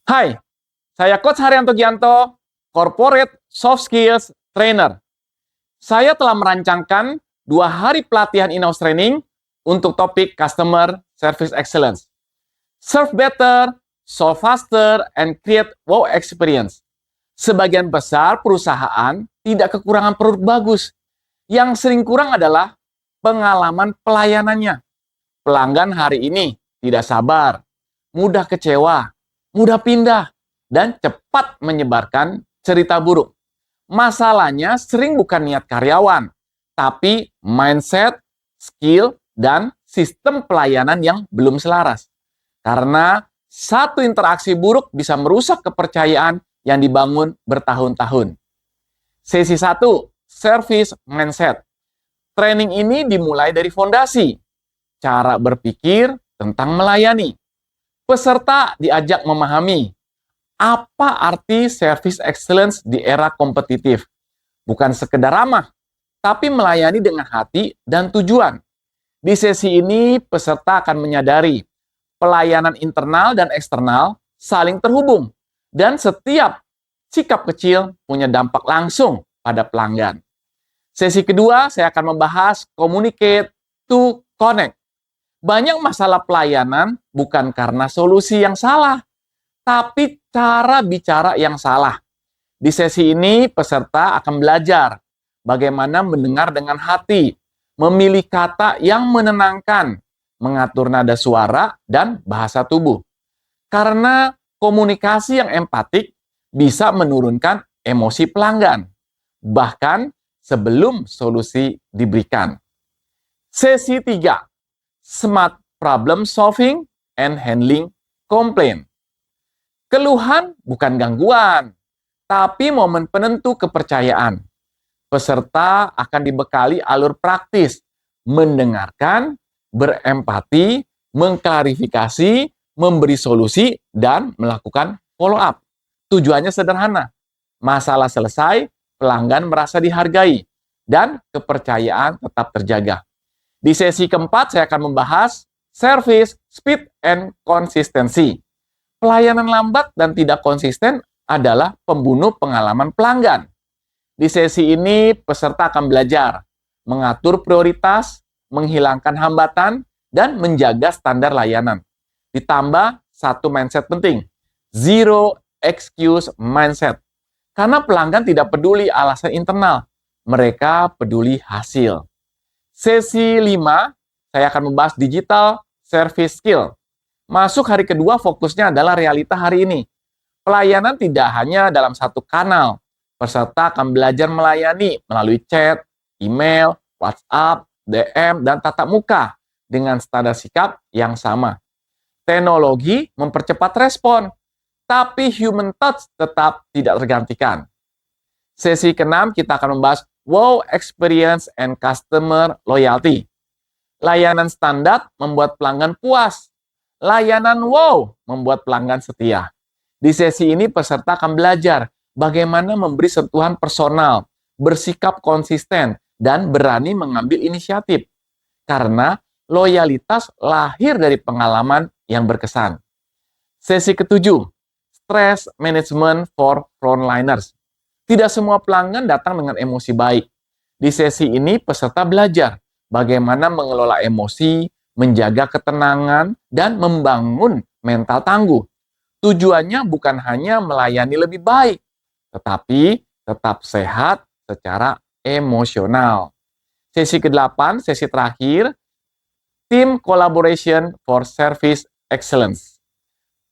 Hai, saya Coach Haryanto Gianto, Corporate Soft Skills Trainer. Saya telah merancangkan 2 hari pelatihan in-house training untuk topik Customer Service Excellence. Serve better, solve faster, and create wow experience. Sebagian besar perusahaan tidak kekurangan produk bagus. Yang sering kurang adalah pengalaman pelayanannya. Pelanggan hari ini tidak sabar, mudah kecewa, mudah pindah, dan cepat menyebarkan cerita buruk. Masalahnya sering bukan niat karyawan, tapi mindset, skill, dan sistem pelayanan yang belum selaras. Karena satu interaksi buruk bisa merusak kepercayaan yang dibangun bertahun-tahun. Sesi 1, Service Mindset. Training ini dimulai dari fondasi, cara berpikir tentang melayani. Peserta diajak memahami apa arti service excellence di era kompetitif. Bukan sekedar ramah, tapi melayani dengan hati dan tujuan. Di sesi ini, peserta akan menyadari pelayanan internal dan eksternal saling terhubung, dan setiap sikap kecil punya dampak langsung pada pelanggan. Sesi kedua, saya akan membahas communicate to connect. Banyak masalah pelayanan bukan karena solusi yang salah, tapi cara bicara yang salah. Di sesi ini, peserta akan belajar bagaimana mendengar dengan hati, memilih kata yang menenangkan, mengatur nada suara, dan bahasa tubuh. Karena komunikasi yang empatik bisa menurunkan emosi pelanggan, bahkan sebelum solusi diberikan. Sesi 3, Smart Problem Solving and Handling Complaint. Keluhan bukan gangguan, tapi momen penentu kepercayaan. Peserta akan dibekali alur praktis, mendengarkan, berempati, mengklarifikasi, memberi solusi, dan melakukan follow-up. Tujuannya sederhana, masalah selesai, pelanggan merasa dihargai, dan kepercayaan tetap terjaga. Di sesi keempat, saya akan membahas service, speed, and consistency. Pelayanan lambat dan tidak konsisten adalah pembunuh pengalaman pelanggan. Di sesi ini, peserta akan belajar mengatur prioritas, menghilangkan hambatan, dan menjaga standar layanan. Ditambah satu mindset penting, zero excuse mindset. Karena pelanggan tidak peduli alasan internal, mereka peduli hasil. Sesi 5, saya akan membahas digital service skill. Masuk hari kedua, fokusnya adalah realita hari ini. Pelayanan tidak hanya dalam satu kanal. Peserta akan belajar melayani melalui chat, email, WhatsApp, DM, dan tatap muka dengan standar sikap yang sama. Teknologi mempercepat respon, tapi human touch tetap tidak tergantikan. Sesi ke-6, kita akan membahas wow experience and customer loyalty. Layanan standar membuat pelanggan puas. Layanan wow membuat pelanggan setia. Di sesi ini peserta akan belajar bagaimana memberi sentuhan personal, bersikap konsisten, dan berani mengambil inisiatif. Karena loyalitas lahir dari pengalaman yang berkesan. Sesi ke-7, stress management for frontliners. Tidak semua pelanggan datang dengan emosi baik. Di sesi ini peserta belajar bagaimana mengelola emosi, menjaga ketenangan, dan membangun mental tangguh. Tujuannya bukan hanya melayani lebih baik, tetapi tetap sehat secara emosional. Sesi ke-8, sesi terakhir, Team Collaboration for Service Excellence.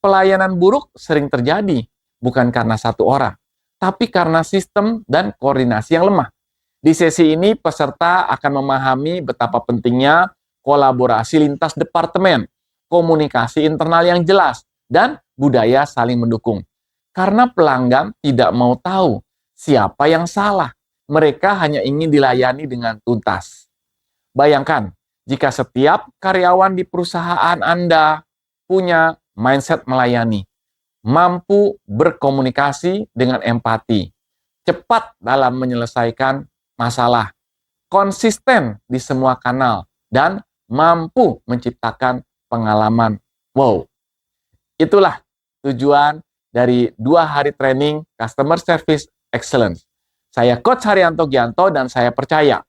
Pelayanan buruk sering terjadi, bukan karena satu orang, tapi karena sistem dan koordinasi yang lemah. Di sesi ini, peserta akan memahami betapa pentingnya kolaborasi lintas departemen, komunikasi internal yang jelas, dan budaya saling mendukung. Karena pelanggan tidak mau tahu siapa yang salah. Mereka hanya ingin dilayani dengan tuntas. Bayangkan, jika setiap karyawan di perusahaan Anda punya mindset melayani, mampu berkomunikasi dengan empati, cepat dalam menyelesaikan masalah, konsisten di semua kanal, dan mampu menciptakan pengalaman wow. Itulah tujuan dari 2 hari training Customer Service Excellence. Saya Coach Haryanto Gianto dan saya percaya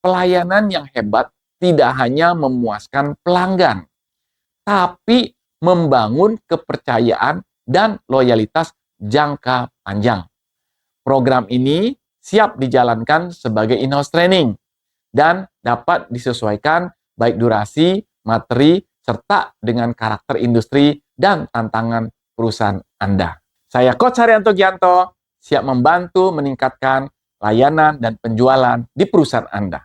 pelayanan yang hebat tidak hanya memuaskan pelanggan, tapi membangun kepercayaan dan loyalitas jangka panjang. Program ini siap dijalankan sebagai in-house training dan dapat disesuaikan baik durasi, materi, serta dengan karakter industri dan tantangan perusahaan Anda. Saya Coach Haryanto Gianto, siap membantu meningkatkan layanan dan penjualan di perusahaan Anda.